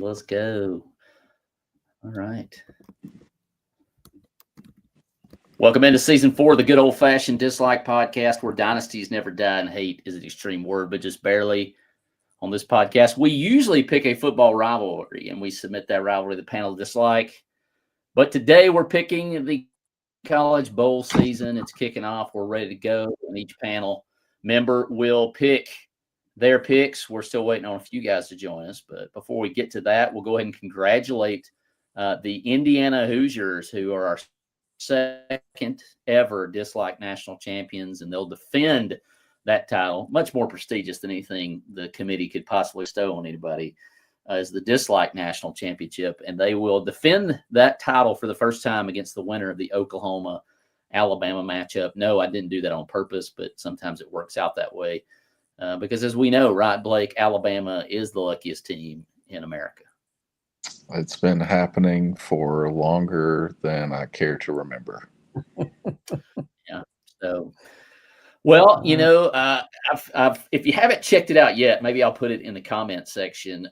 Let's go. All right. Welcome into season 4 of the Good Old Fashioned Dislike Podcast, where dynasties never die and hate is an extreme word, but just barely. On this podcast, we usually pick a football rivalry and we submit that rivalry to the panel of dislike. But today we're picking the college bowl season. It's kicking off. We're ready to go. And each panel member will pick their picks. We're still waiting on a few guys to join us. But before we get to that, we'll go ahead and congratulate the Indiana Hoosiers, who are our second ever dislike national champions, and they'll defend that title, much more prestigious than anything the committee could possibly bestow on anybody, is the dislike national championship. And they will defend that title for the first time against the winner of the Oklahoma-Alabama matchup. No, I didn't do that on purpose, but sometimes it works out that way. Because as we know, right, Blake, Alabama is the luckiest team in America. It's been happening for longer than I care to remember. Yeah. So, well, you know, if you haven't checked it out yet, maybe I'll put it in the comment section.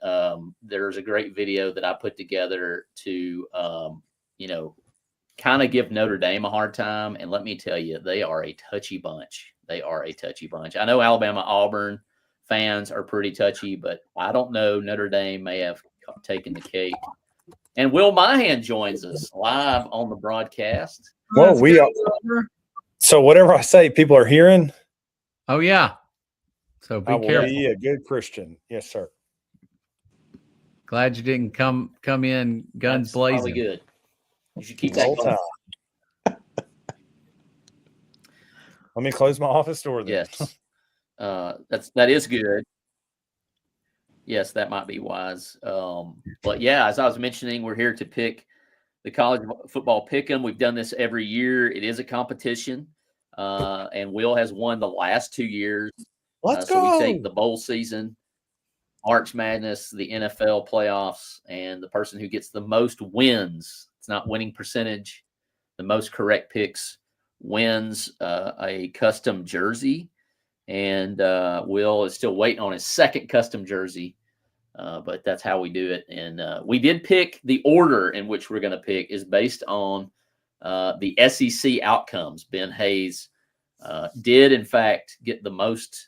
There's a great video that I put together to, you know, kind of give Notre Dame a hard time. And let me tell you, they are a touchy bunch. They are a touchy bunch. I know Alabama, Auburn fans are pretty touchy, but I don't know. Notre Dame may have taken the cake. And Will Mahan joins us live on the broadcast. Well, we are. So whatever I say, people are hearing. Oh yeah. So be careful. Be a good Christian. Yes, sir. Glad you didn't come in guns blazing. Probably good. You should keep that going. Let me close my office door then. Yes. That is good. Yes, that might be wise. But yeah, as I was mentioning, we're here to pick the college football pick'em. We've done this every year. It is a competition, and Will has won the last 2 years. Let's go. So we take the bowl season, March Madness, the NFL playoffs, and the person who gets the most wins. It's not winning percentage. The most correct picks wins a custom jersey. And Will is still waiting on his second custom jersey. But that's how we do it. And we did pick the order in which we're going to pick is based on the SEC outcomes. Ben Hayes did, in fact, get the most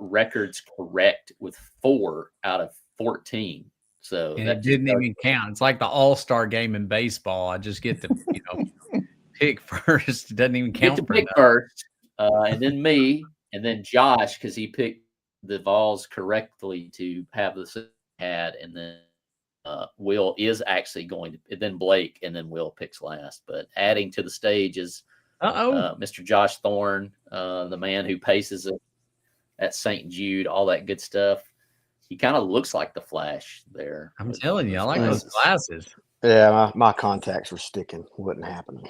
records correct with 4 out of 14. So and it didn't even count. It's like the All-Star game in baseball. I just get to, pick first. It doesn't even count. Get to pick first, and then me, and then Josh, because he picked the Vols correctly to have the had, and then Will is actually going to, then Blake, and then Will picks last. But adding to the stage is Mr. Josh Thorne, the man who paces it at St. Jude, all that good stuff. He kind of looks like the Flash there. I'm telling you, I like those glasses. Yeah, my contacts were sticking. Wasn't happening.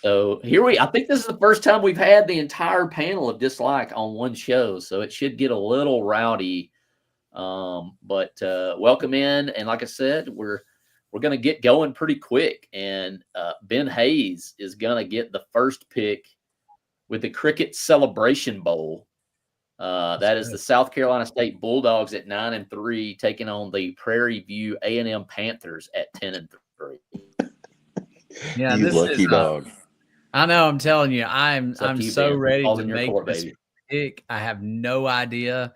So I think this is the first time we've had the entire panel of dislike on one show, so it should get a little rowdy. But welcome in, and like I said, we're going to get going pretty quick. And Ben Hayes is going to get the first pick with the Cricket Celebration Bowl. That is the South Carolina State Bulldogs at 9-3, taking on the Prairie View A&M Panthers at 10-3. Yeah, you this lucky is, dog. I know. I'm telling you, I'm so ready to make this baby. pick. I have no idea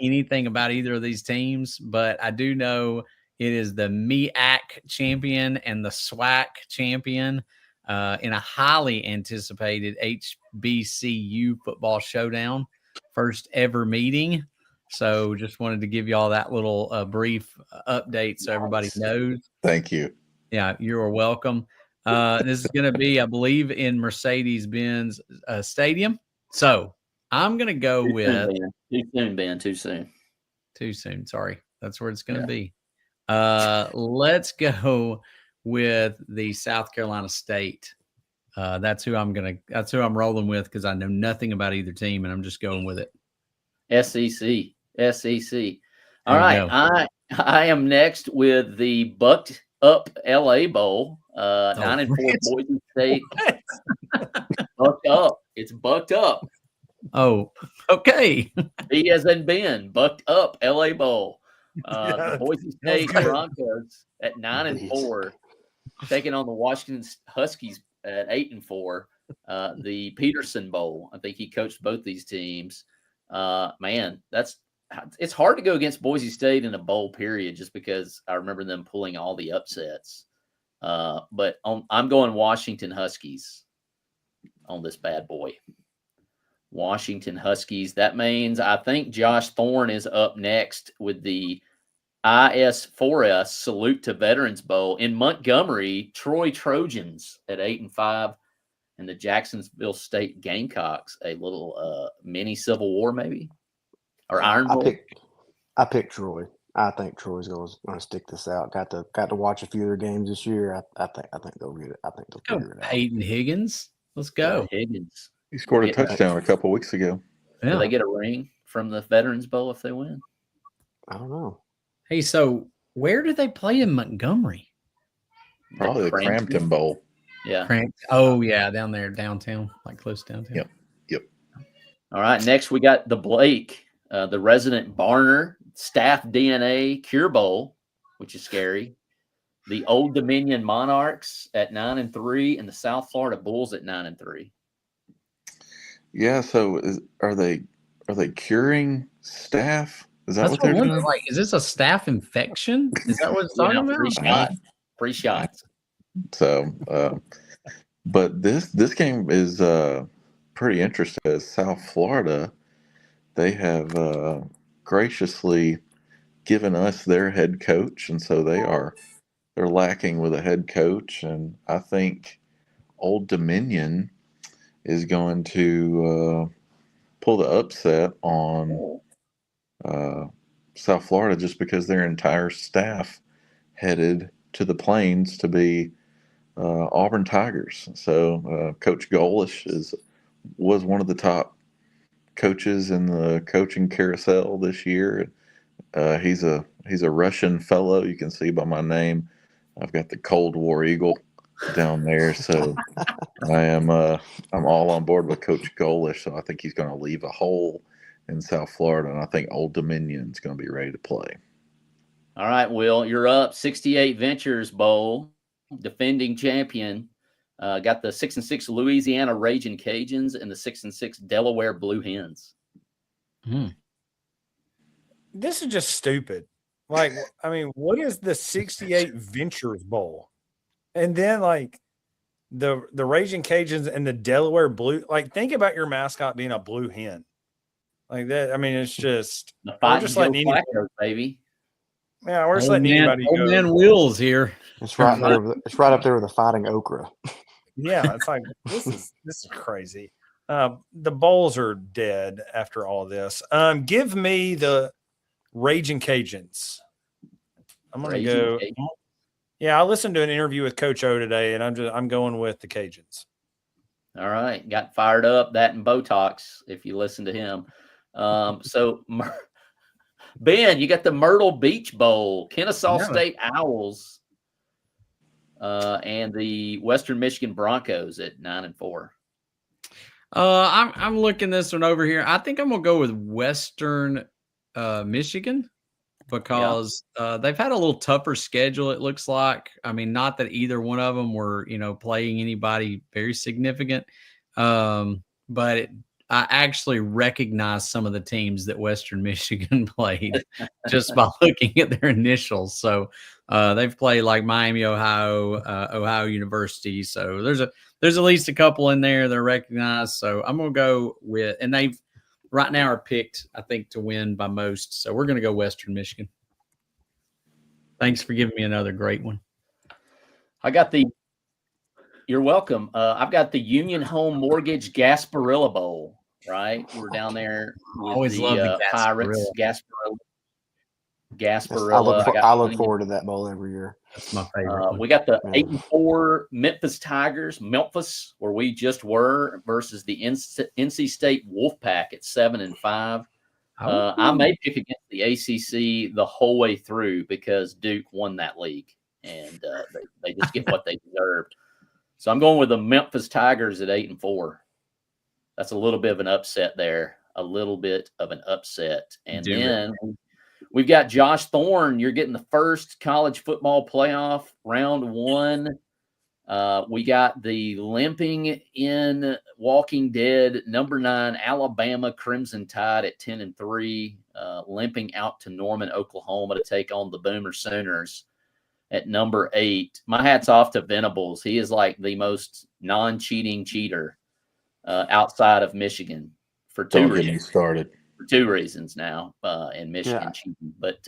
anything about either of these teams, but I do know it is the MEAC champion and the SWAC champion in a highly anticipated HBCU football showdown, first ever meeting. So just wanted to give you all that little brief update so everybody knows. Thank you. Yeah, you're welcome. This is going to be, I believe, in Mercedes-Benz Stadium. So I'm going to go with too soon, Ben. Too soon. Too soon. Sorry, that's where it's going to be. Let's go with the South Carolina State. That's who I'm rolling with because I know nothing about either team, and I'm just going with it. SEC. All right, I am next with the Bucked Up LA Bowl. 9-4 Boise State. Bucked up. It's bucked up. Oh, okay. B as in Ben, bucked up, LA Bowl. Yeah, The Boise that was State good. Broncos at 9-4, taking on the Washington Huskies at 8-4. The Peterson Bowl. I think he coached both these teams. Man, it's hard to go against Boise State in a bowl period just because I remember them pulling all the upsets. But I'm going Washington Huskies on this bad boy. Washington Huskies. That means I think Josh Thorne is up next with the IS4S Salute to Veterans Bowl in Montgomery. Troy Trojans at 8-5, and the Jacksonville State Gamecocks, a little mini Civil War maybe, or Iron Bowl. I picked Troy. I think Troy's going to stick this out. Got to watch a few of their games this year. I think they'll get it. I think they'll figure it out. Peyton Higgins. Let's go. Higgins. He scored a touchdown a couple weeks ago. Do they get a ring from the Veterans Bowl if they win? I don't know. Hey, so where do they play in Montgomery? Probably the Crampton Bowl. Yeah. Oh, yeah, down there, downtown, like close downtown. Yep. All right. Next, we got the Blake, the resident Barner Staff DNA Cure Bowl, which is scary. The Old Dominion Monarchs at 9-3, and the South Florida Bulls at 9-3. Yeah. So are they curing staff? Is that That's what they're what doing? like, is this a staff infection? Is that what it's talking about? Free shots. So, but this game is pretty interesting. As South Florida, they have graciously given us their head coach, and so they're lacking with a head coach, and I think Old Dominion is going to pull the upset on South Florida just because their entire staff headed to the Plains to be Auburn Tigers. So Coach Golish was one of the top coaches in the coaching carousel this year. He's a Russian fellow. You can see by my name, I've got the Cold War Eagle down there. So I'm all on board with Coach Golish. So I think he's going to leave a hole in South Florida, and I think Old Dominion's going to be ready to play. All right, Will, you're up. 68 Ventures Bowl, defending champion. Got the 6-6 Louisiana Raging Cajuns and the 6-6 Delaware Blue Hens. This is just stupid. Like, I mean, what is the 68 Ventures Bowl? And then like the Raging Cajuns and the Delaware Blue. Like, think about your mascot being a blue hen. Like that. I mean, it's just we're just letting anybody, baby. Yeah, we're just letting anybody go. Man, Will's here. It's right there. It's right up there with the Fighting Okra. Yeah, it's like this is crazy. The bowls are dead after all this. Give me the Raging Cajuns. I'm gonna go. Yeah, I listened to an interview with Coach O today, and I'm going with the Cajuns. All right, got fired up. That and Botox. If you listen to him, so Ben, you got the Myrtle Beach Bowl, Kennesaw State Owls, and the Western Michigan Broncos at 9-4. I'm looking this one over here. I think I'm gonna go with Western Michigan because they've had a little tougher schedule. It looks like. I mean, not that either one of them were playing anybody very significant, but I actually recognize some of the teams that Western Michigan played just by looking at their initials. So they've played like Miami, Ohio, Ohio University. So there's at least a couple in there that are recognized. So I'm going to go with, and they've right now are picked, I think, to win by most. So we're going to go Western Michigan. Thanks for giving me another great one. You're welcome. I've got the Union Home Mortgage Gasparilla Bowl. Right, we're down there with always love the Pirates. Gasparilla. I look forward to that bowl every year. That's my favorite. We got the 8-4 Memphis Tigers, Memphis, where we just were, versus the NC State Wolfpack at 7-5. I may pick against the ACC the whole way through because Duke won that league, and they just get what they deserved. So I'm going with the Memphis Tigers at 8-4. That's a little bit of an upset there. A little bit of an upset. And then we've got Josh Thorne. You're getting the first college football playoff round 1. We got the limping in Walking Dead number 9 Alabama Crimson Tide at 10-3, limping out to Norman, Oklahoma to take on the Boomer Sooners at number 8. My hat's off to Venables. He is like the most non-cheating cheater outside of Michigan for 2 Don't reasons. get me started. For 2 reasons now in Michigan cheating, but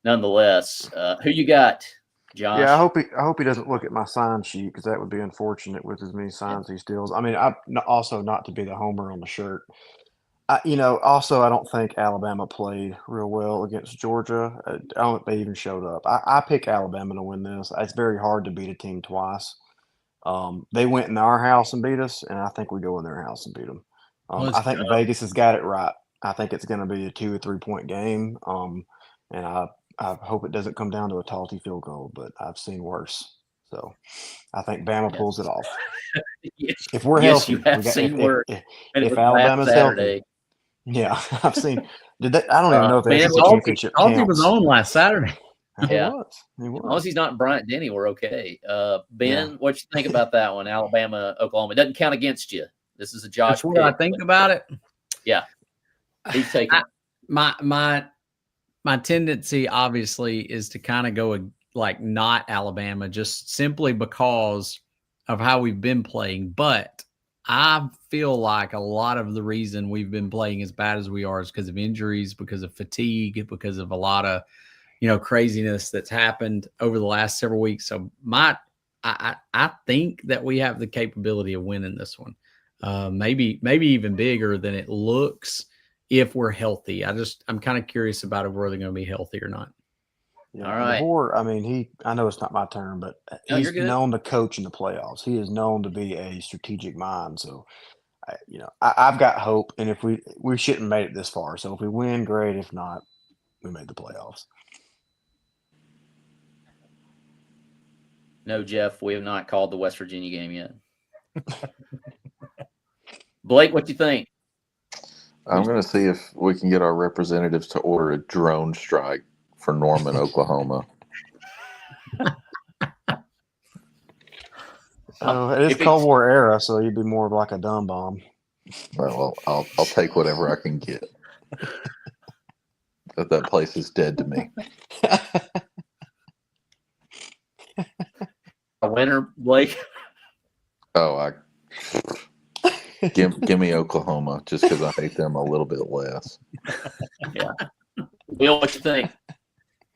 nonetheless, who you got, Josh? Yeah, I hope he doesn't look at my sign sheet, because that would be unfortunate with as many signs he steals. I mean, also not to be the homer on the shirt. Also, I don't think Alabama played real well against Georgia. I don't think they even showed up. I pick Alabama to win this. It's very hard to beat a team twice. They went in our house and beat us, and I think we go in their house and beat them. I think Vegas has got it right. I think it's going to be a 2 or 3 point game. And I hope it doesn't come down to a Talty field goal, but I've seen worse. So I think Bama pulls it off. Yes. If we're Yes, healthy, you have seen worse. if Alabama's healthy, yeah, I've seen. I don't even know if they championship Talty counts. was on last Saturday. Yeah. He was. As long as he's not Bryant Denny, we're okay. Ben, what you think about that one? Alabama, Oklahoma. It doesn't count against you. This is a Josh. That's what I think about it. Yeah. He's taking my tendency obviously is to kind of go like not Alabama, just simply because of how we've been playing. But I feel like a lot of the reason we've been playing as bad as we are is because of injuries, because of fatigue, because of a lot of craziness that's happened over the last several weeks. So I think that we have the capability of winning this one. Maybe even bigger than it looks if we're healthy. I'm kind of curious about if we're going to be healthy or not. Yeah, all right. I know it's not my turn, but No, he's known to coach in the playoffs. He is known to be a strategic mind. So, I've got hope. And if we shouldn't have made it this far. So if we win, great. If not, we made the playoffs. No, Jeff, we have not called the West Virginia game yet. Blake, what do you think? I'm going to see if we can get our representatives to order a drone strike for Norman, Oklahoma. It is Cold War era, so you'd be more of like a dumb bomb. Well, I'll take whatever I can get. That place is dead to me. A winner, Blake? Oh, give me Oklahoma just because I hate them a little bit less. Yeah. Bill, what you think?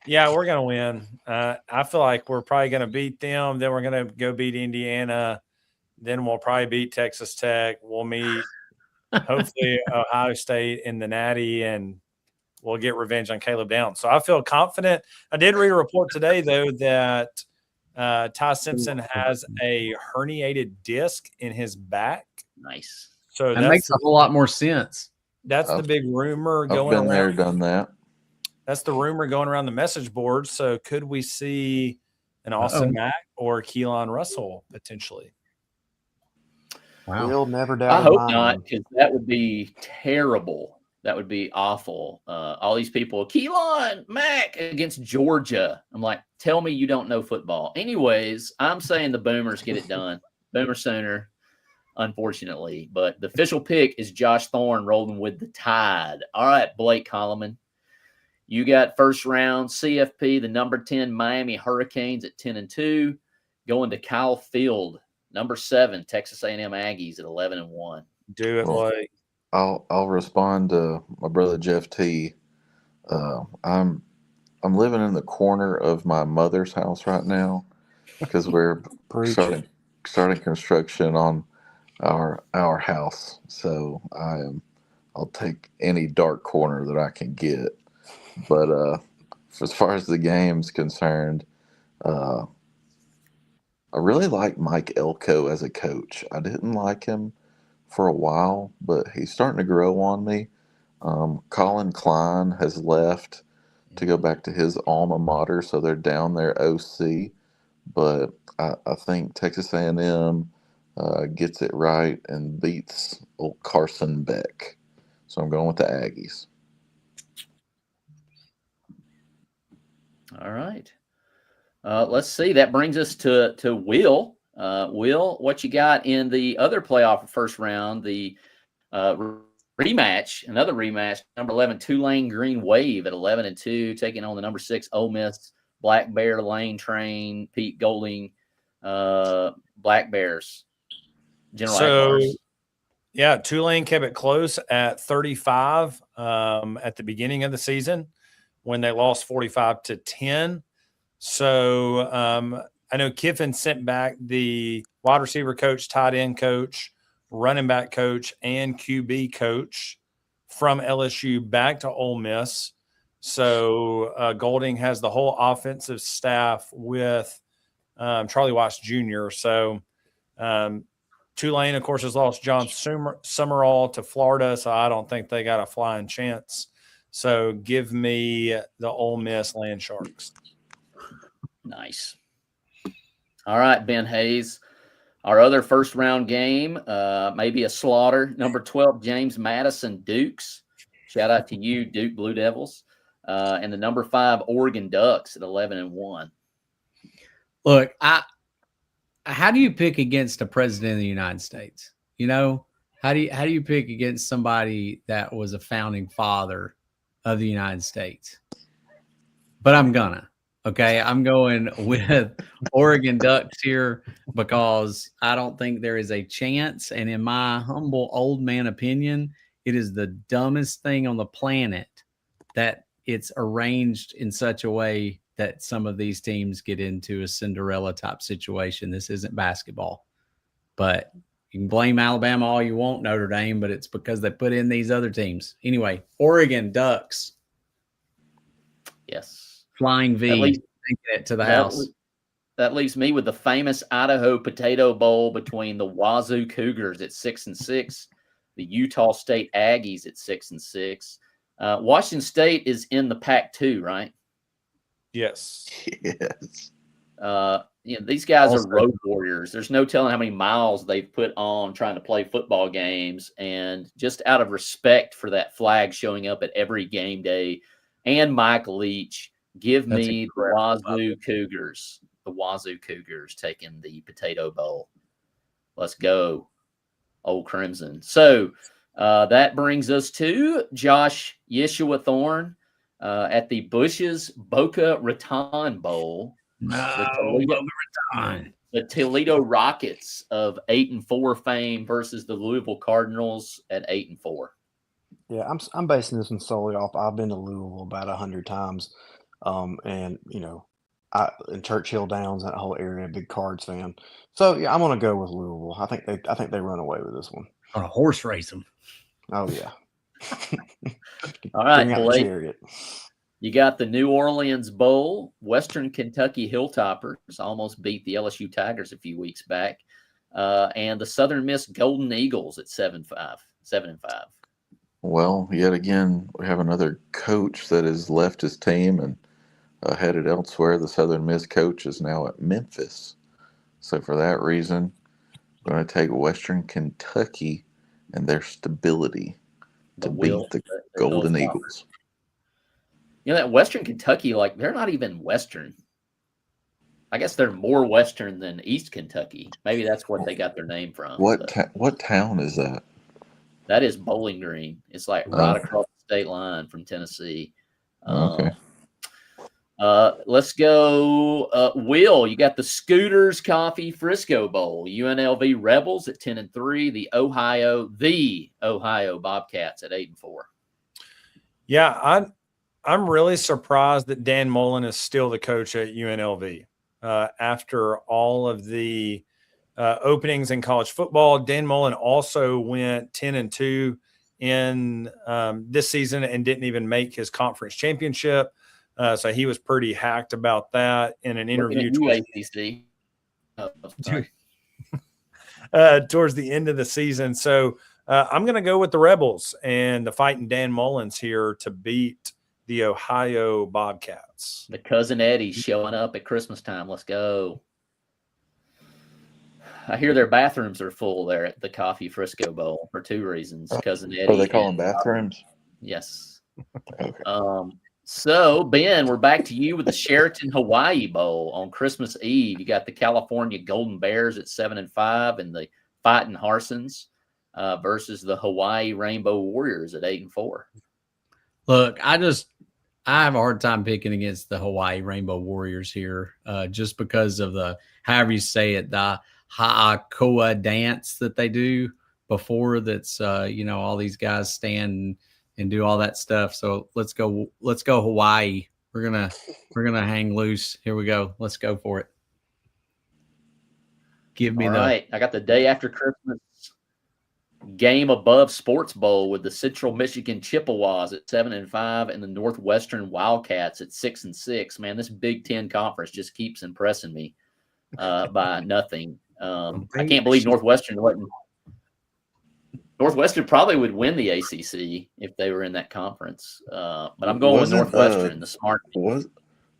Yeah, we're going to win. I feel like we're probably going to beat them. Then we're going to go beat Indiana. Then we'll probably beat Texas Tech. We'll meet, hopefully, Ohio State in the Natty, and we'll get revenge on Caleb Downs. So I feel confident. I did read a report today, though, that Ty Simpson has a herniated disc in his back. Nice. So that makes a whole lot more sense. That's the big rumor going around. I've been there, done that. That's the rumor going around the message board. So could we see an Austin Mack or Keelan Russell potentially? Wow. We'll never doubt. I hope not, because that would be terrible. That would be awful. All these people, Keelan Mack against Georgia. I'm like, tell me you don't know football. Anyways, I'm saying the Boomers get it done. Boomer Sooner, unfortunately. But the official pick is Josh Thorne rolling with the Tide. All right, Blake Holloman. You got first round CFP, the number 10 Miami Hurricanes at 10-2, going to Kyle Field, number 7 Texas A&M Aggies at 11-1. Do it, Blake. I'll respond to my brother Jeff T. I'm living in the corner of my mother's house right now because we're starting construction on our house. So I'll take any dark corner that I can get. But as far as the game's concerned, I really like Mike Elko as a coach. I didn't like him for a while, but he's starting to grow on me. Colin Klein has left to go back to his alma mater, so they're down their OC. But I think Texas A&M gets it right and beats old Carson Beck. So I'm going with the Aggies. All right. Let's see. That brings us to Will. Will, what you got in the other playoff first round, the rematch, another rematch, number 11, Tulane Green Wave at 11-2, taking on the number 6 Ole Miss Black Bear Lane Train, Pete Golding, Black Bears. General Aguilar's. Yeah, Tulane kept it close at 35 at the beginning of the season when they lost 45-10. So I know Kiffin sent back the wide receiver coach, tight end coach, running back coach, and QB coach from LSU back to Ole Miss. So Golding has the whole offensive staff with Charlie Watts Jr. So Tulane, of course, has lost John Summerall to Florida, so I don't think they got a flying chance. So give me the Ole Miss Land Sharks. Nice. All right, Ben Hayes. Our other first round game, maybe a slaughter. Number 12, James Madison Dukes. Shout out to you, Duke Blue Devils. And the number 5, Oregon Ducks at 11-1. Look, how do you pick against a president of the United States? You know, how do you pick against somebody that was a founding father of the United States? But I'm gonna. Okay, I'm going with Oregon Ducks here because I don't think there is a chance. And in my humble old man opinion, it is the dumbest thing on the planet that it's arranged in such a way that some of these teams get into a Cinderella type situation. This isn't basketball, but you can blame Alabama all you want, Notre Dame, but it's because they put in these other teams. Anyway, Oregon Ducks. Yes. Flying V, taking it to the house. That leaves me with the famous Idaho Potato Bowl between the Wazoo Cougars at 6-6, the Utah State Aggies at 6-6. Washington State is in the Pac-2, right? Yes. Yes. These guys are road warriors. There's no telling how many miles they've put on trying to play football games. And just out of respect for that flag showing up at every game day and Mike Leach, give me the Wazoo Cougars. The Wazoo Cougars taking the Potato Bowl. Let's go, Old Crimson. So that brings us to Josh Yeshua Thorne at the Bush's Boca Raton Bowl. The Toledo Rockets of 8-4 fame versus the Louisville Cardinals at 8-4. Yeah, I'm basing this one solely off. I've been to Louisville about 100 times. And in Churchill Downs, that whole area, big Cards fan. So yeah, I'm gonna go with Louisville. I think they run away with this one. On a horse race them. Oh yeah. All right, Bring out the Blake. chariot. You got the New Orleans Bowl. Western Kentucky Hilltoppers almost beat the LSU Tigers a few weeks back, and the Southern Miss Golden Eagles at 7-5. Well, yet again, we have another coach that has left his team and headed elsewhere. The Southern Miss coach is now at Memphis. So for that reason, I'm going to take Western Kentucky and their stability to beat the Golden Eagles. That Western Kentucky, they're not even Western. I guess they're more Western than East Kentucky. Maybe that's what they got their name from. What town is that? That is Bowling Green. It's right across the state line from Tennessee. Okay. Let's go. Will, you got the Scooters Coffee Frisco Bowl. UNLV Rebels at 10-3. The Ohio Bobcats at 8-4. Yeah, I'm really surprised that Dan Mullen is still the coach at UNLV. After all of the openings in college football, Dan Mullen also went 10-2 in this season and didn't even make his conference championship. So he was pretty hacked about that in an interview towards the end of the season. So I'm going to go with the Rebels and the fighting Dan Mullins here to beat the Ohio Bobcats. The Cousin Eddie showing up at Christmas time. Let's go. I hear their bathrooms are full there at the Coffee Frisco Bowl for 2 reasons. Cousin Eddie. Are they calling bathrooms? Yes. Okay. So, Ben, we're back to you with the Sheraton Hawaii Bowl on Christmas Eve. You got the California Golden Bears at 7-5 and the Fighting Harsons versus the Hawaii Rainbow Warriors at 8-4. Look, I have a hard time picking against the Hawaii Rainbow Warriors here, just because of however you say it, the Ha'akoa dance that they do before. That's all these guys stand and do all that stuff. So let's go Hawaii. We're gonna hang loose. Here we go. Let's go for it. Give me all right. I got the day after Christmas game above Sports Bowl with the Central Michigan Chippewas at 7-5 and the Northwestern Wildcats at 6-6. Man, this Big Ten conference just keeps impressing me by nothing. I can't believe Northwestern wasn't. Northwestern probably would win the ACC if they were in that conference. But I'm going with Northwestern, the smart.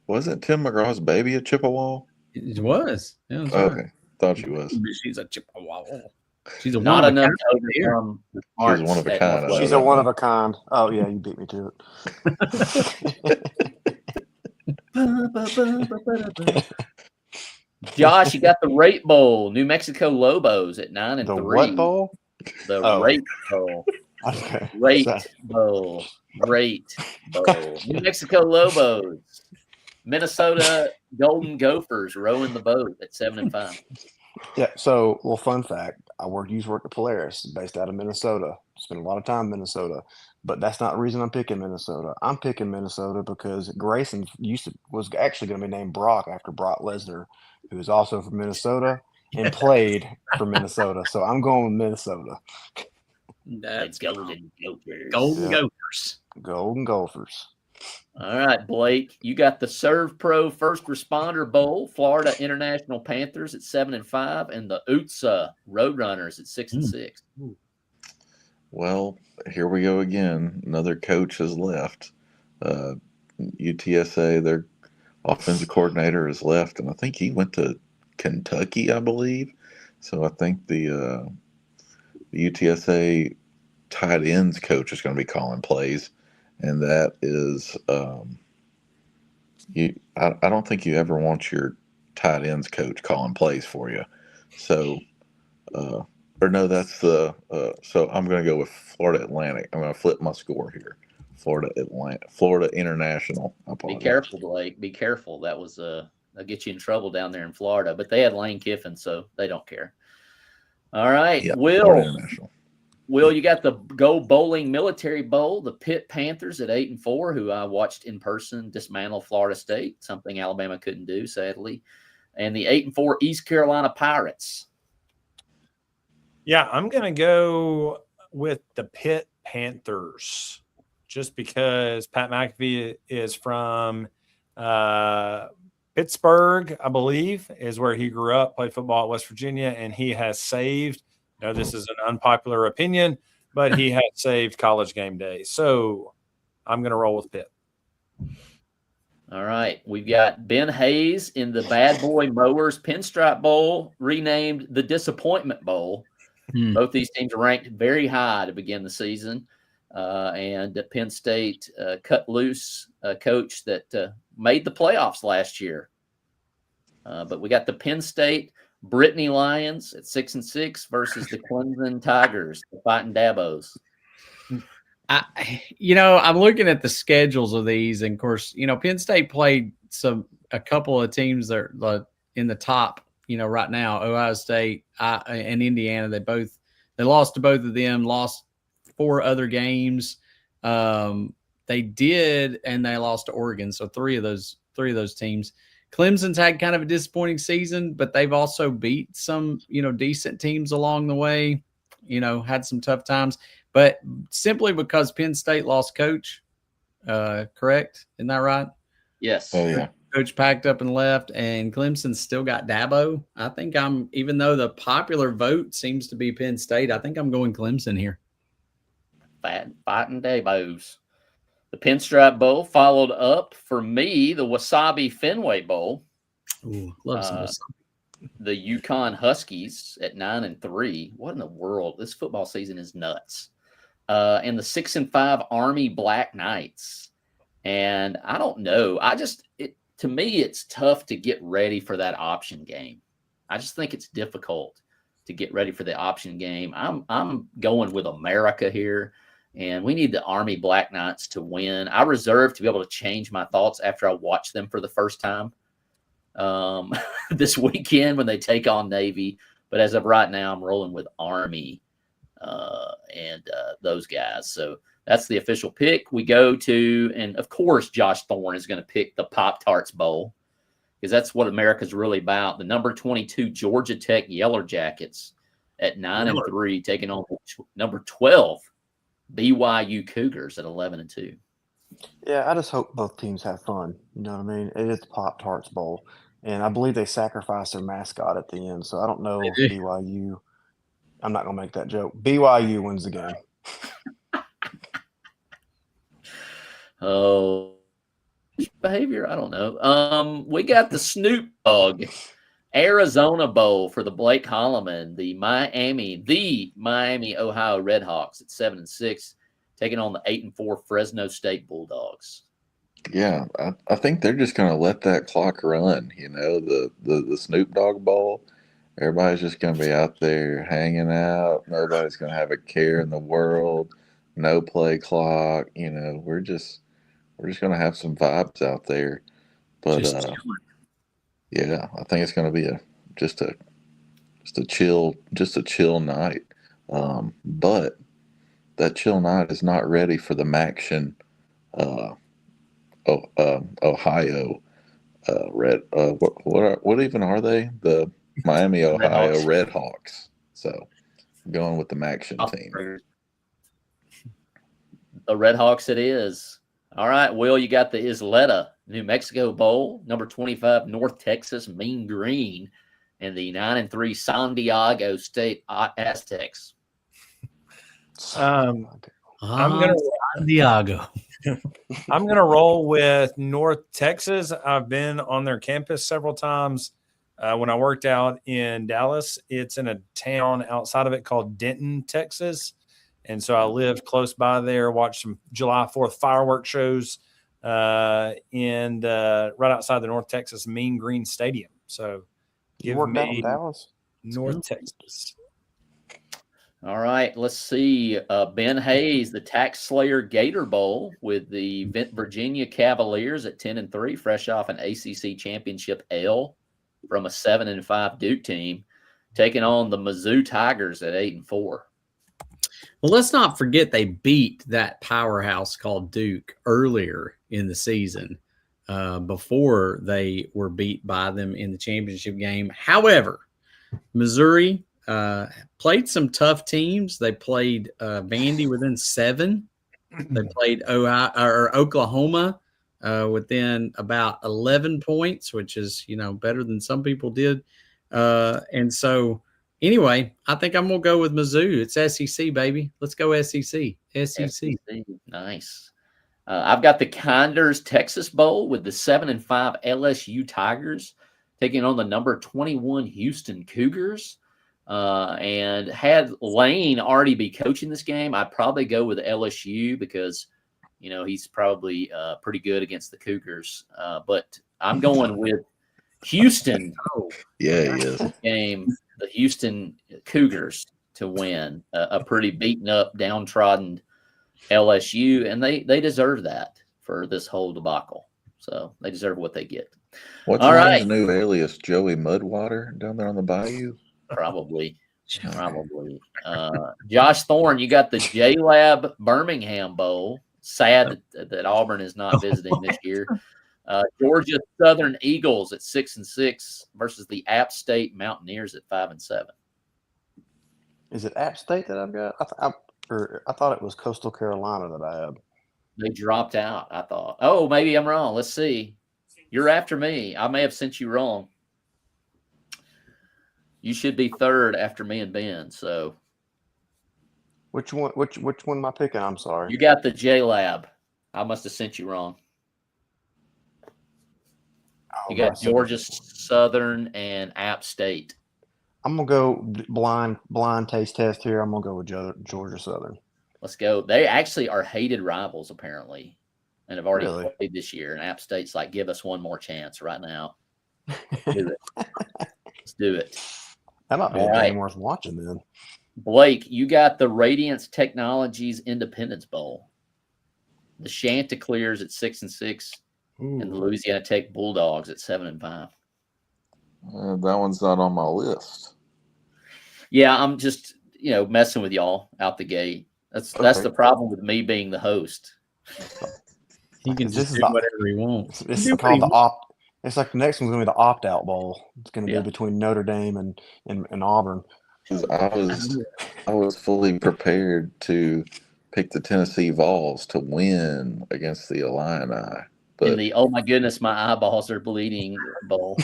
Wasn't Tim McGraw's baby a Chippewa? It was. Yeah, it was Okay. right. Thought she was. She's a Chippewa. She's a Not one of a enough kind. to overcome the She's one smarts of a at kind. Northwestern. She's a one of a kind. Oh yeah, you beat me to it. Josh, you got the Rate Bowl, New Mexico Lobos at 9-3. The what bowl? The Oh. Rate Bowl. Okay. Rate Bowl. Rate Bowl. New Mexico Lobos. Minnesota Golden Gophers rowing the boat at 7-5. Yeah. So, well, fun fact: I used to work at Polaris, based out of Minnesota. Spent a lot of time in Minnesota, but that's not the reason I'm picking Minnesota. I'm picking Minnesota because Grayson was actually going to be named Brock after Brock Lesnar, who is also from Minnesota and played for Minnesota. So I'm going with Minnesota. That's Golden Gophers. Golden Yeah. Gophers. Golden Gophers. All right, Blake, you got the Serve Pro First Responder Bowl, Florida International Panthers at 7-5, and the UTSA Roadrunners at 6-6. Well, here we go again. Another coach has left. UTSA, their offensive coordinator, has left, and I think he went to Kentucky, I believe. So I think the UTSA tight ends coach is going to be calling plays, and that is I don't think you ever want your tight ends coach calling plays for you. So or no, that's the so I'm going to go with Florida Atlantic. I'm going to flip my score here. Florida International. Be careful, Blake. Be careful. That was that'll get you in trouble down there in Florida. But they had Lane Kiffin, so they don't care. All right, Yeah, Will, you got the Go Bowling Military Bowl, the Pitt Panthers at 8-4, who I watched in person dismantle Florida State, something Alabama couldn't do, sadly, and the 8-4 East Carolina Pirates. Yeah, I'm going to go with the Pitt Panthers just because Pat McAfee is from Pittsburgh, I believe, is where he grew up, played football at West Virginia, and he has saved – this is an unpopular opinion, but he has saved College game day. So I'm going to roll with Pitt. All right. We've got Ben Hayes in the Bad Boy Mowers Pinstripe Bowl, renamed the Disappointment Bowl. Both these teams are ranked very high to begin the season. And Penn State cut loose a coach that made the playoffs last year. But we got the Penn State Brittany Lions at 6-6 versus the Clemson Tigers, the Fighting Dabos. I'm looking at the schedules of these, and of course, Penn State played a couple of teams that are in the top, right now. Ohio State and Indiana, they lost to both of them, lost 4 other games. They did, and they lost to Oregon. So three of those teams. Clemson's had kind of a disappointing season, but they've also beat some, decent teams along the way, had some tough times, but simply because Penn State lost coach, correct? Isn't that right? Yes. Oh, yeah. Coach packed up and left, and Clemson still got Dabo. I think even though the popular vote seems to be Penn State, I think I'm going Clemson here. Fighting Dabos. The Pinstripe Bowl followed up for me, the Wasabi Fenway Bowl. Ooh, love some wasabi. the Yukon Huskies at 9-3. What in the world? This football season is nuts. And the 6-5 Army Black Knights. And I don't know. To me, it's tough to get ready for that option game. I just think it's difficult to get ready for the option game. I'm going with America here, and we need the Army Black Knights to win. I reserve to be able to change my thoughts after I watch them for the first time this weekend when they take on Navy. But as of right now, I'm rolling with Army and those guys. So that's the official pick. We go to, and of course, Josh Thorne is going to pick the Pop-Tarts Bowl because that's what America's really about. The number 22 Georgia Tech Yellow Jackets at 9-3, taking on number 12 BYU Cougars at 11-2. Yeah, I just hope both teams have fun. You know what I mean? It is the Pop-Tarts Bowl, and I believe they sacrificed their mascot at the end. So I don't know if BYU. I'm not going to make that joke. BYU wins the game. Oh, behavior. I don't know. We got the Snoop Dogg Arizona Bowl for the Blake Holloman, the Miami, Ohio Redhawks at 7-6, taking on the 8-4 Fresno State Bulldogs. Yeah, I think they're just going to let that clock run. You know, the Snoop Dogg Bowl. Everybody's just going to be out there hanging out. Nobody's going to have a care in the world. No play clock. You know, we're just going to have some vibes out there. But yeah, I think it's going to be just a chill night. But that chill night is not ready for the Maction, Ohio Red. What even are they? The Miami, Ohio Redhawks. So I'm going with the Maction team. The Redhawks it is. All right, Will, you got the Isleta New Mexico Bowl, number 25 North Texas Mean Green, and the 9-3 San Diego State Aztecs. I'm gonna Diego. I'm gonna roll with North Texas. I've been on their campus several times. When I worked out in Dallas, it's in a town outside of it called Denton, Texas. And so I lived close by there, watched some July 4th fireworks shows and right outside the North Texas Mean Green Stadium. So You worked out in Dallas? North Texas. All right, let's see. Ben Hayes, the Tax Slayer Gator Bowl with the Virginia Cavaliers at 10-3, fresh off an ACC championship L from a 7-5 Duke team, taking on the Mizzou Tigers at 8-4. Well, let's not forget they beat that powerhouse called Duke earlier in the season before they were beat by them in the championship game. However, Missouri played some tough teams. They played Vandy within 7. They played Oklahoma within about 11 points, which is, better than some people did. And so anyway, I think I'm going to go with Mizzou. It's SEC, baby. Let's go SEC. SEC. Nice. I've got the Condors Texas Bowl with the 7-5 LSU Tigers taking on the number 21 Houston Cougars. And had Lane already be coaching this game, I'd probably go with LSU because, he's probably pretty good against the Cougars. But I'm going with Houston. Yeah, he is. Game, the Houston Cougars to win a pretty beaten up, downtrodden LSU, and they deserve that for this whole debacle. So they deserve what they get. What's Lane's new alias? Joey Mudwater down there on the bayou? Probably. Josh Thorne, you got the J-Lab Birmingham Bowl. Sad that Auburn is not visiting this year. Georgia Southern Eagles at 6-6 versus the App State Mountaineers at 5-7. Is it App State that I've got? I thought it was Coastal Carolina that I had. They dropped out, I thought. Oh, maybe I'm wrong. Let's see. You're after me. I may have sent you wrong. You should be third after me and Ben. So, which one am I picking? I'm sorry. You got the J Lab. I must have sent you wrong. You got Georgia Southern and App State. I'm gonna go blind taste test here. I'm gonna go with Georgia Southern. Let's go. They actually are hated rivals, apparently, and have already Really? played this year. And App State's like, give us one more chance right now. Do it. Let's do it. That might be All a right. game worth watching then. Blake, you got the Radiance Technologies Independence Bowl. The Chanticleers at 6-6, and the Louisiana Tech Bulldogs at 7-5. That one's not on my list. Yeah, I'm just messing with y'all out the gate. That's the problem with me being the host. He can just do whatever he wants. It's called the opt. It's like the next one's gonna be the opt-out bowl. It's gonna be between Notre Dame and Auburn. I was fully prepared to pick the Tennessee Vols to win against the Illini. But in the oh my goodness, my eyeballs are bleeding bowl.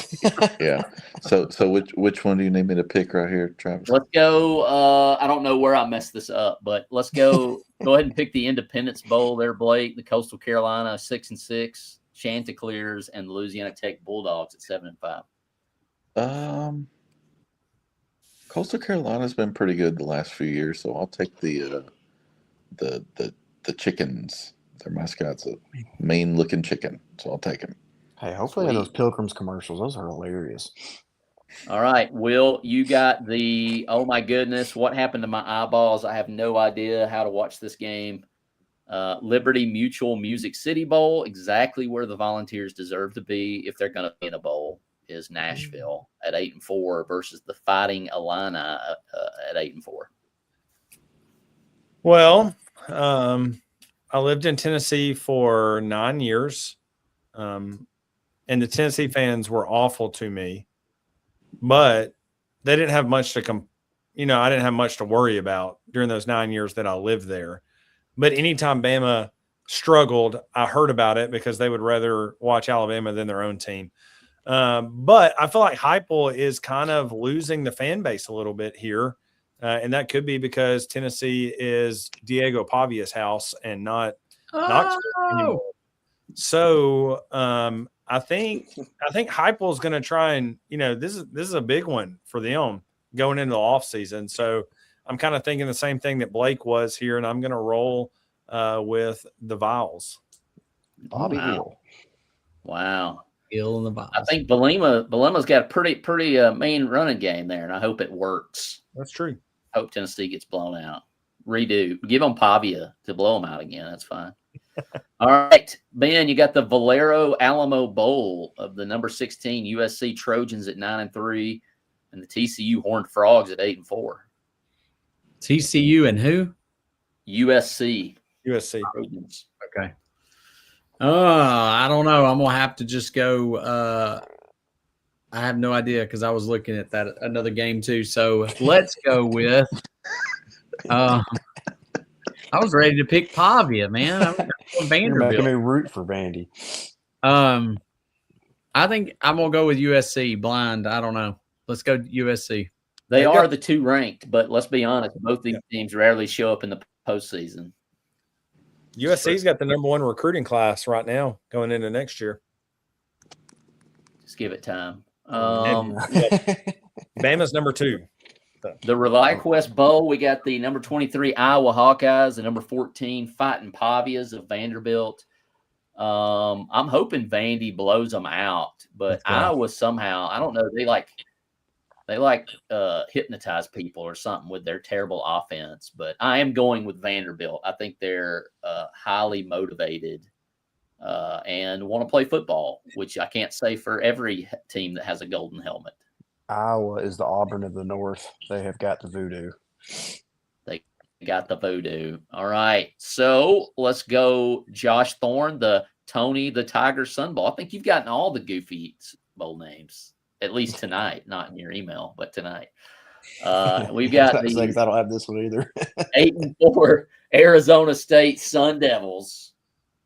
Yeah. So which one do you need me to pick right here, Travis? Let's go. I don't know where I messed this up, but let's go. Go ahead and pick the Independence Bowl there, Blake. The Coastal Carolina 6-6, Chanticleers, and Louisiana Tech Bulldogs at 7-5. Coastal Carolina's been pretty good the last few years, so I'll take the chickens. Their mascot's a mean-looking chicken, so I'll take him. Hey, hopefully those Pilgrims commercials. Those are hilarious. All right, Will, you got the oh my goodness, what happened to my eyeballs? I have no idea how to watch this game. Liberty Mutual Music City Bowl, exactly where the Volunteers deserve to be if they're going to be in a bowl, is Nashville at 8-4 versus the Fighting Illini at 8-4. Well, I lived in Tennessee for 9 years, and the Tennessee fans were awful to me, but they didn't have much to I didn't have much to worry about during those 9 years that I lived there. But anytime Bama struggled, I heard about it because they would rather watch Alabama than their own team. But I feel like Heupel is kind of losing the fan base a little bit here. And that could be because Tennessee is Diego Pavia's house and not anymore. So I think Heupel is going to try and this is a big one for them going into the offseason. So I'm kind of thinking the same thing that Blake was here, and I'm going to roll with the Vols. Bobby Hill. Wow. Hill and the Vols. I think Bielema's got a pretty mean running game there, and I hope it works. That's true. Hope Tennessee gets blown out. Redo. Give them Pavia to blow them out again. That's fine. All right, Ben, you got the Valero Alamo Bowl of the number 16 USC Trojans at 9-3, and the TCU Horned Frogs at 8-4. TCU and who? USC. Trojans. Okay. I don't know. I'm gonna have to just go. I have no idea because I was looking at that another game too. So let's go with. I was ready to pick Pavia, man. I'm going Vanderbilt. You're making me root for Vandy. I think I'm gonna go with USC blind. I don't know. Let's go USC. They are the two ranked, but let's be honest, both these teams rarely show up in the postseason. USC's got the number 1 recruiting class right now going into next year. Just give it time. Bama's number 2. The ReliaQuest Bowl, we got the number 23 Iowa Hawkeyes, the number 14 Fighting Pavias of Vanderbilt. I'm hoping Vandy blows them out, but Iowa somehow, I don't know, they hypnotize people or something with their terrible offense. But I am going with Vanderbilt. I think they're highly motivated and want to play football, which I can't say for every team that has a golden helmet. Iowa is the Auburn of the North. They have got the voodoo. They got the voodoo. All right. So let's go Josh Thorne, the Tony, the Tiger Sun Bowl. I think you've gotten all the goofy bowl names, at least tonight, not in your email, but tonight. We've got I don't have this one either. 8-4 Arizona State Sun Devils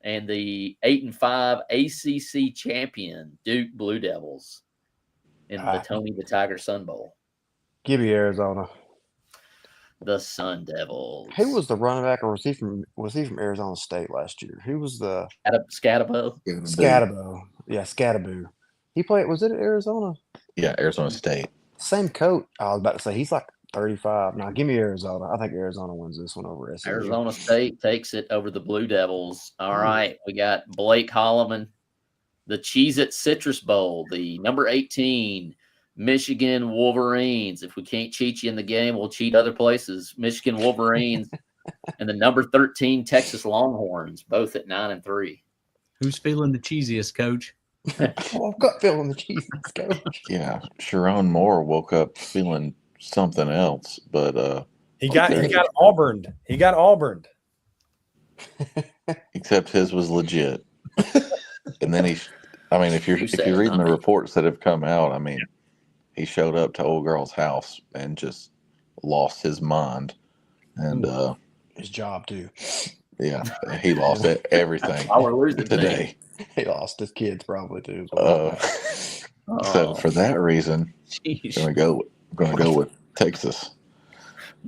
and the 8-5 ACC champion Duke Blue Devils in the Tony the Tiger Sun Bowl. Give me Arizona. The Sun Devils. Who was the running back, or was he from Arizona State last year? Who was the Scatabo? Scatabo? Yeah, Scatabo. He played. Was it at Arizona? Yeah, Arizona State. Same coach. I was about to say he's like 35. Now give me Arizona. I think Arizona wins this one over SMU. Arizona State takes it over the Blue Devils. All right, we got Blake Holloman, the Cheez-It Citrus Bowl, the number 18 Michigan Wolverines. If we can't cheat you in the game, we'll cheat other places. Michigan Wolverines and the number 13 Texas Longhorns, both at 9-3. Who's feeling the cheesiest, Coach? Oh, I've got feeling the cheese, coach. Yeah, Sharon Moore woke up feeling something else, but He got Auburned. He got Auburned. except his was legit. And then if you're reading the reports that have come out, I mean, he showed up to old girl's house and just lost his mind, and His job too. yeah, he lost everything. Oh, we're losing today. He lost his kids probably too. So for that reason, Jeez. I'm gonna go with Texas.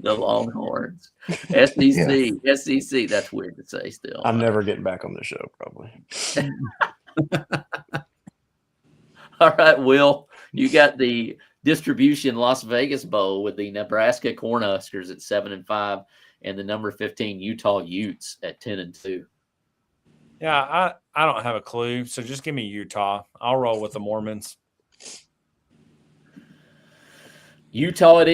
The Longhorns. SEC. That's weird to say still. I'm never getting back on the show probably. All right, Will, you got the distribution Las Vegas Bowl with the Nebraska Cornhuskers at 7-5 and the number 15 Utah Utes at 10-2. Yeah, I don't have a clue. So just give me Utah. I'll roll with the Mormons. Utah it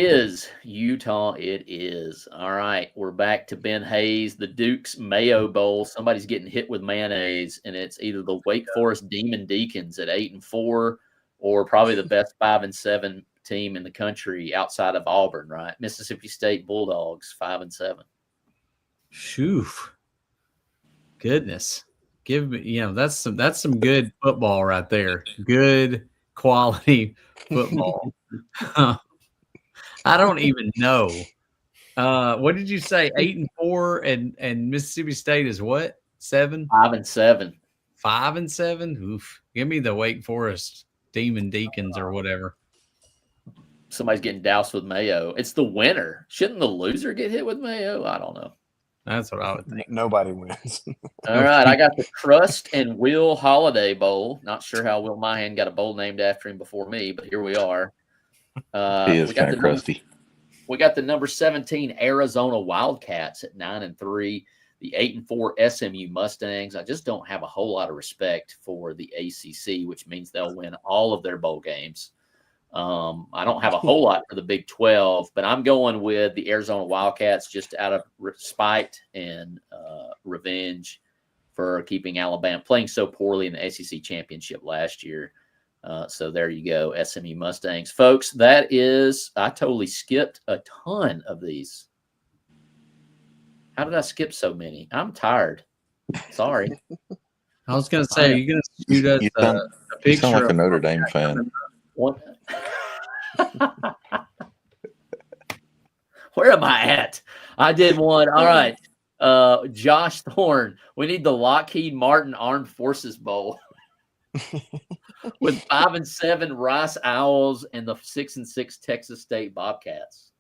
is. All right, we're back to Ben Hayes, the Duke's Mayo Bowl. Somebody's getting hit with mayonnaise, and it's either the Wake Forest Demon Deacons at 8-4 or probably the best 5-7 team in the country outside of Auburn, right? Mississippi State Bulldogs, 5-7. Shoo. Goodness. Give me, that's some good football right there. Good quality football. I don't even know. What did you say? 8-4 and Mississippi State is what? 7? 5-7. 5-7? Oof. Give me the Wake Forest Demon Deacons or whatever. Somebody's getting doused with mayo. It's the winner. Shouldn't the loser get hit with mayo? I don't know. That's what I would think. Nobody wins. All right, I got the Crust and Will Holiday Bowl. Not sure how Will Mahan got a bowl named after him before me, but here we are. He is kind of crusty. We got the number 17 Arizona Wildcats at 9-3. The 8-4 SMU Mustangs. I just don't have a whole lot of respect for the ACC, which means they'll win all of their bowl games. I don't have a whole lot for the Big 12, but I'm going with the Arizona Wildcats just out of spite and revenge for keeping Alabama playing so poorly in the ACC championship last year. So there you go, SMU Mustangs. Folks, I totally skipped a ton of these. How did I skip so many? I'm tired. Sorry. I was going to say, are you going to shoot us a picture? You sound like a Notre Dame fan. What? Where am I at? I did one. All right. Josh Thorne. We need the Lockheed Martin Armed Forces Bowl with 5-7 Rice Owls and the 6-6 Texas State Bobcats.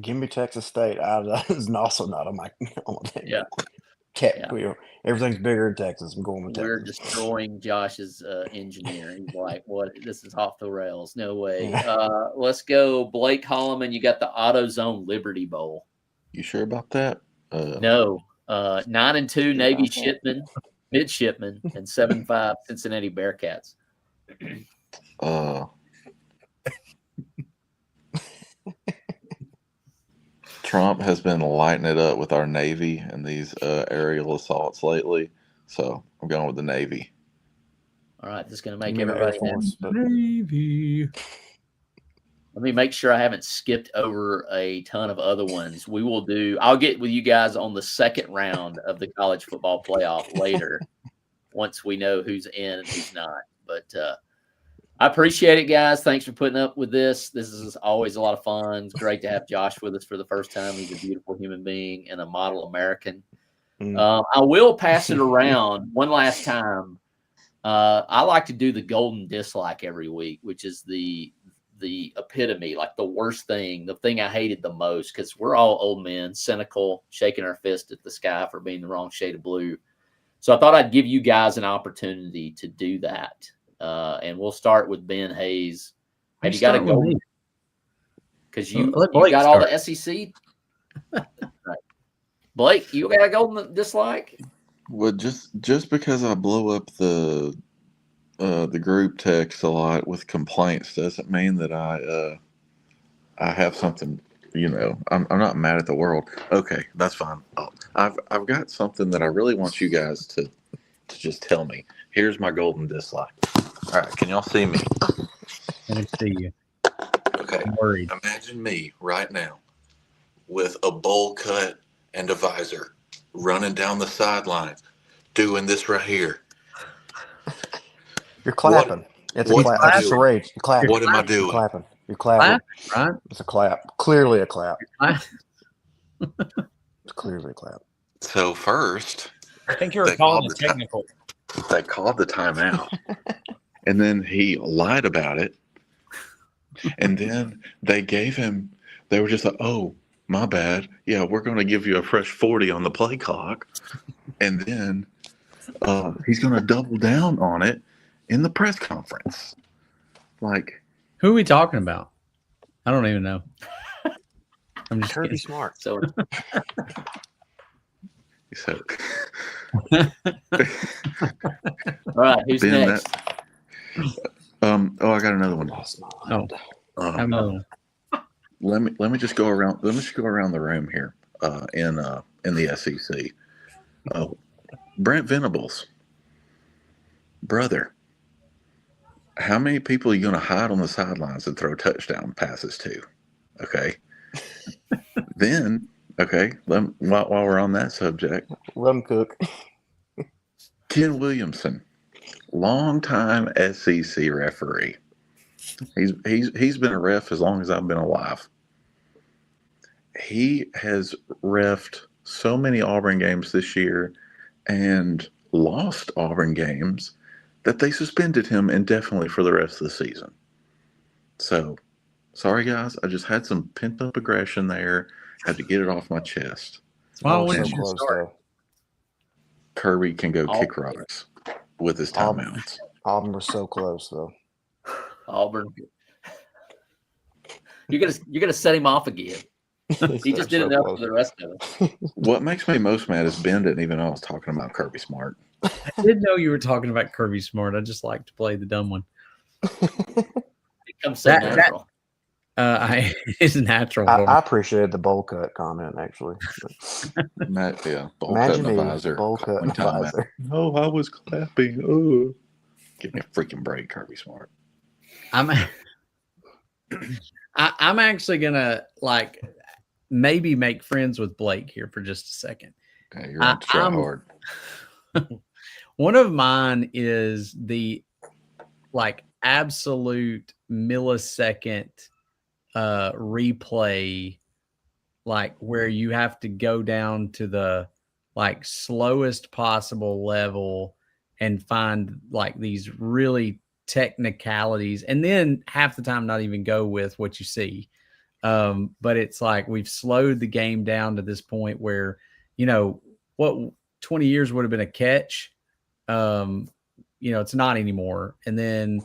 Give me Texas State. That is also not on my team. Yeah. Everything's bigger in Texas. I'm going with Texas. We're destroying Josh's engineer. He's like, what? This is off the rails. No way. Let's go. Blake Holloman, you got the AutoZone Liberty Bowl. You sure about that? No. 9-2 Navy midshipmen, and 7-5 Cincinnati Bearcats. Trump has been lighting it up with our Navy and these aerial assaults lately, so I'm going with the Navy. All right, this is going to make everybody happy. Navy. Let me make sure I haven't skipped over a ton of other ones. I'll get with you guys on the second round of the college football playoff later once we know who's in and who's not. But I appreciate it, guys. Thanks for putting up with this. This is always a lot of fun. It's great to have Josh with us for the first time. He's a beautiful human being and a model American. I will pass it around one last time. I like to do the golden dislike every week, which is the epitome, like the worst thing, the thing I hated the most, because we're all old men, cynical, shaking our fist at the sky for being the wrong shade of blue. So I thought I'd give you guys an opportunity to do that. and we'll start with Ben Hayes. Have you got to Start with go? me. Because you Let Blake got all start. the SEC. Right. Blake, you got a golden dislike? Well, just because I blow up the group text a lot with complaints doesn't mean that I have something. I'm not mad at the world. Okay, that's fine. I've got something that I really want you guys to just tell me. Here's my golden dislike. All right, can y'all see me? Let me see you. Okay. I'm worried. Imagine me right now with a bowl cut and a visor running down the sideline doing this right here. You're clapping. It's a what clap. am I That's just a doing? rage. You're clapping. What am I You're doing? clapping. You're clapping. Clap, right? It's a clap. Clearly a clap. Clap. It's clearly a clap. So first, I think you're They calling called it the technical. they called the timeout. And then he lied about it. And then they were just like, oh, my bad. Yeah, we're going to give you a fresh 40 on the play clock. And then he's going to double down on it in the press conference. Like, Who are we talking about? I don't even know. I'm just Kirby kidding. Smart. So so all right, who's Ben, next? I got another one. Lost my Oh, mind. I have another one. Let me just go around. Let me just go around the room here in the SEC. Brent Venables, brother. How many people are you going to hide on the sidelines and throw touchdown passes to? Okay. Then, okay, while we're on that subject, Let him cook. Ken Williamson, longtime SEC referee. He's been a ref as long as I've been alive. He has reffed so many Auburn games this year and lost Auburn games that they suspended him indefinitely for the rest of the season. So, sorry guys, I just had some pent up aggression there. Had to get it off my chest. Why Oh, wouldn't so you close, start? though. Kirby can go kick Auburn. rocks with his Auburn. timeouts. Auburn was so close, though. Auburn. You're gonna set him off again. He just did enough for the rest of it. What makes me most mad is Ben didn't even know I was talking about Kirby Smart. I did know you were talking about Kirby Smart. I just like to play the dumb one. It comes so That- natural. It's natural. for I me. appreciated the bowl cut comment, actually. Yeah, bowl Imagine cut and a me, visor. bowl cut and a calling timeout. visor. No, I was clapping. Oh, give me a freaking break, Kirby Smart. I'm actually gonna maybe make friends with Blake here for just a second. Okay, you're going to try hard. One of mine is the absolute millisecond replay, where you have to go down to the slowest possible level and find these really technicalities, and then half the time not even go with what you see. But it's we've slowed the game down to this point where, what 20 years would have been a catch, it's not anymore. And then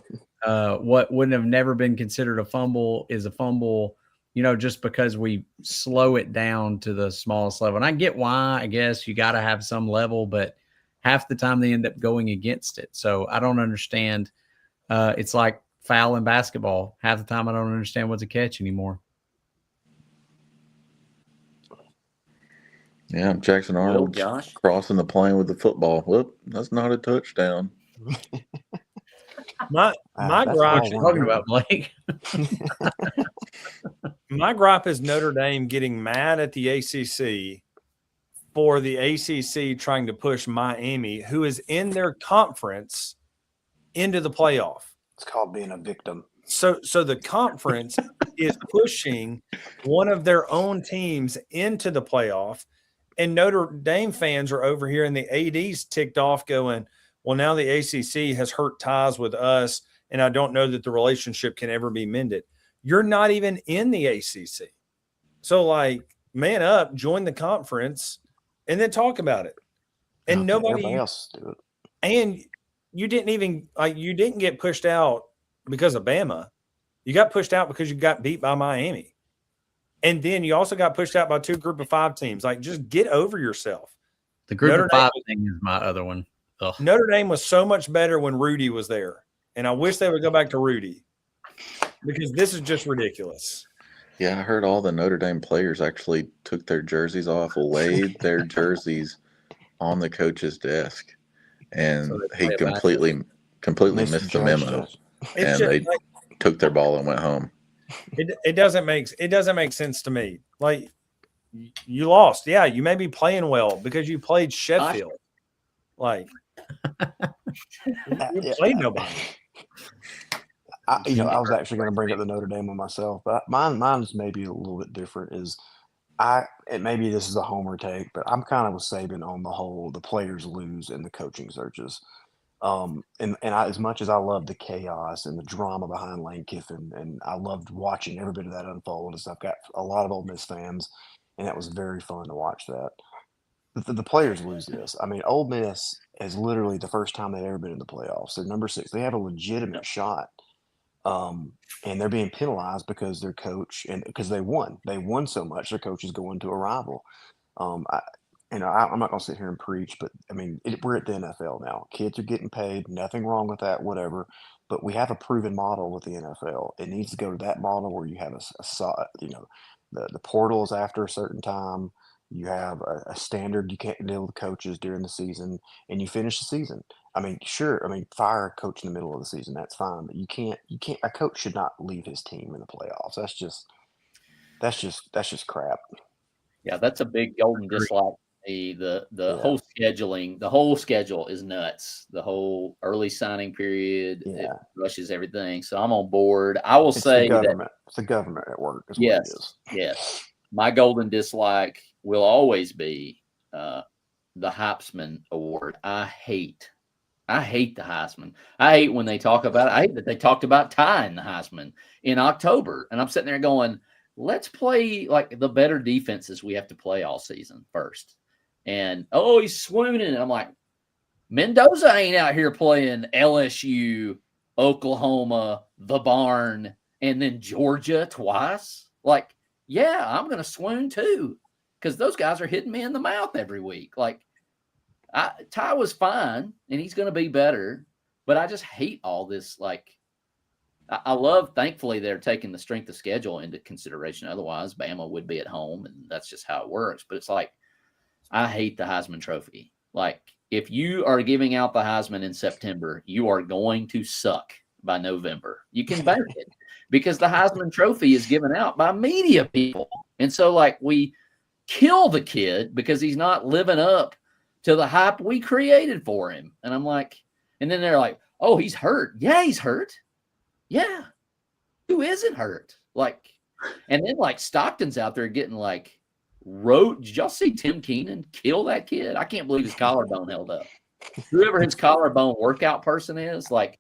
what wouldn't have never been considered a fumble is a fumble, just because we slow it down to the smallest level. And I get why, I guess you got to have some level, but half the time they end up going against it. So I don't understand. It's like foul in basketball. Half the time I don't understand what's a catch anymore. Yeah, Jackson Arnold Josh. crossing the plane with the football. Whoop, that's not a touchdown. My That's gripe, all What one you talking word. about, Blake? my gripe is Notre Dame getting mad at the ACC for the ACC trying to push Miami, who is in their conference, into the playoff. It's called being a victim. So the conference is pushing one of their own teams into the playoff, and Notre Dame fans are over here, and the AD's ticked off, going, "Well, now the ACC has hurt ties with us, and I don't know that the relationship can ever be mended." You're not even in the ACC, so man up, join the conference, and then talk about it. And Okay, nobody everybody else do it. and you didn't get pushed out because of Bama. You got pushed out because you got beat by Miami. And then you also got pushed out by 2 group of 5 teams. Like, just get over yourself. The group of 5 thing is my other one. Ugh. Notre Dame was so much better when Rudy was there. And I wish they would go back to Rudy because this is just ridiculous. Yeah, I heard all the Notre Dame players actually took their jerseys off, laid their jerseys on the coach's desk, and So he completely missed the memo, and they took their ball and went home. It doesn't make sense to me. Like, you lost. Yeah, you may be playing well because you played Sheffield. Like, you played nobody. I was actually going to bring up the Notre Dame one myself, but mine's maybe a little bit different. And maybe this is a homer take, but I'm kind of with Saban on the whole. The players lose in the coaching searches, and as much as I love the chaos and the drama behind Lane Kiffin, and I loved watching every bit of that unfold. And I've got a lot of Ole Miss fans, and that was very fun to watch that. The players lose this. I mean, Ole Miss is literally the first time they've ever been in the playoffs. They're number 6. They have a legitimate shot. And they're being penalized because their coach and because they won so much, their coach is going to a rival. I'm not going to sit here and preach, but I mean, we're at the NFL now. Kids are getting paid. Nothing wrong with that, whatever. But we have a proven model with the NFL. It needs to go to that model where you have the portal is after a certain time. You have a standard. You can't deal with coaches during the season, and you finish the season. I mean, sure. I mean, fire a coach in the middle of the season. That's fine, but you can't. A coach should not leave his team in the playoffs. That's just crap. Yeah, that's a big golden dislike. Whole scheduling, the whole schedule is nuts. The whole early signing period, it rushes everything. So I'm on board. I will say that it's the government at work. Yes. My golden dislike will always be the Heisman Award. I hate the Heisman. I hate when they talk about it. I hate that they talked about tying the Heisman in October. And I'm sitting there going, let's play like the better defenses we have to play all season first. And, he's swooning. And I'm like, Mendoza ain't out here playing LSU, Oklahoma, the Barn, and then Georgia twice. Like, yeah, I'm going to swoon too because those guys are hitting me in the mouth every week. Like, Ty was fine, and he's going to be better, but I just hate all this. Like, I love, thankfully, they're taking the strength of schedule into consideration. Otherwise, Bama would be at home, and that's just how it works. But it's like, I hate the Heisman Trophy. Like, if you are giving out the Heisman in September, you are going to suck by November. You can bank it because the Heisman Trophy is given out by media people. And so, like, we kill the kid because he's not living up to the hype we created for him. And I'm like, and then they're like, oh, he's hurt. Yeah, he's hurt. Yeah. Who isn't hurt? Like, and then like Stockton's out there getting like did y'all see Tim Keenan kill that kid? I can't believe his collarbone held up. Whoever his collarbone workout person is, like,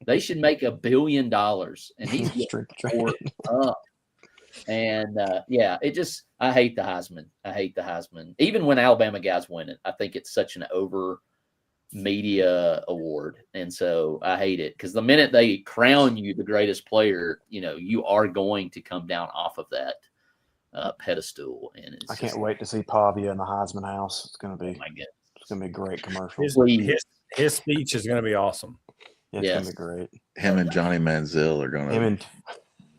they should make $1 billion, and he's getting tore up. And I hate the Heisman. Even when Alabama guys win it, I think it's such an over media award. And so I hate it because the minute they crown you the greatest player, you are going to come down off of that pedestal. And I can't wait to see Pavia in the Heisman house. It's going to be, it's going to be a great commercial. His speech is going to be awesome. Yeah, it's going to be great. Him and Johnny Manziel are going to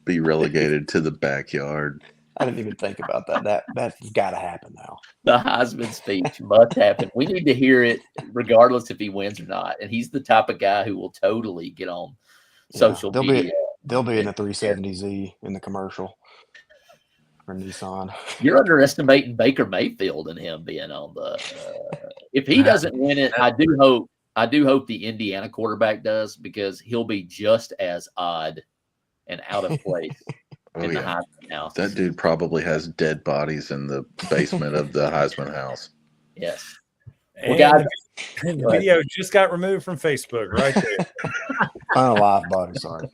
be relegated to the backyard. I didn't even think about that. That's got to happen now. The Heisman speech must happen. We need to hear it regardless if he wins or not. And he's the type of guy who will totally get on social media. They'll be in the 370Z in the commercial for Nissan. You're underestimating Baker Mayfield and him being on the if he doesn't win it, I do hope the Indiana quarterback does, because he'll be just as odd and out of place. The Heisman house. That dude probably has dead bodies in the basement of the Heisman house. Yes. Well, guys, the video just got removed from Facebook right there. On a live body, sorry.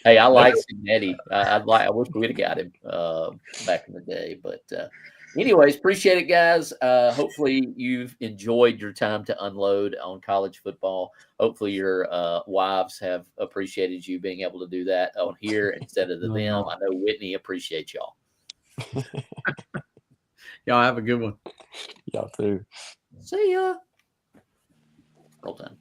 Hey, I like Signetti. I wish we'd have got him back in the day. But Anyways, appreciate it, guys. Hopefully you've enjoyed your time to unload on college football. Hopefully your wives have appreciated you being able to do that on here instead of them. I know Whitney appreciates y'all. Y'all have a good one. Y'all too. See ya. Roll time.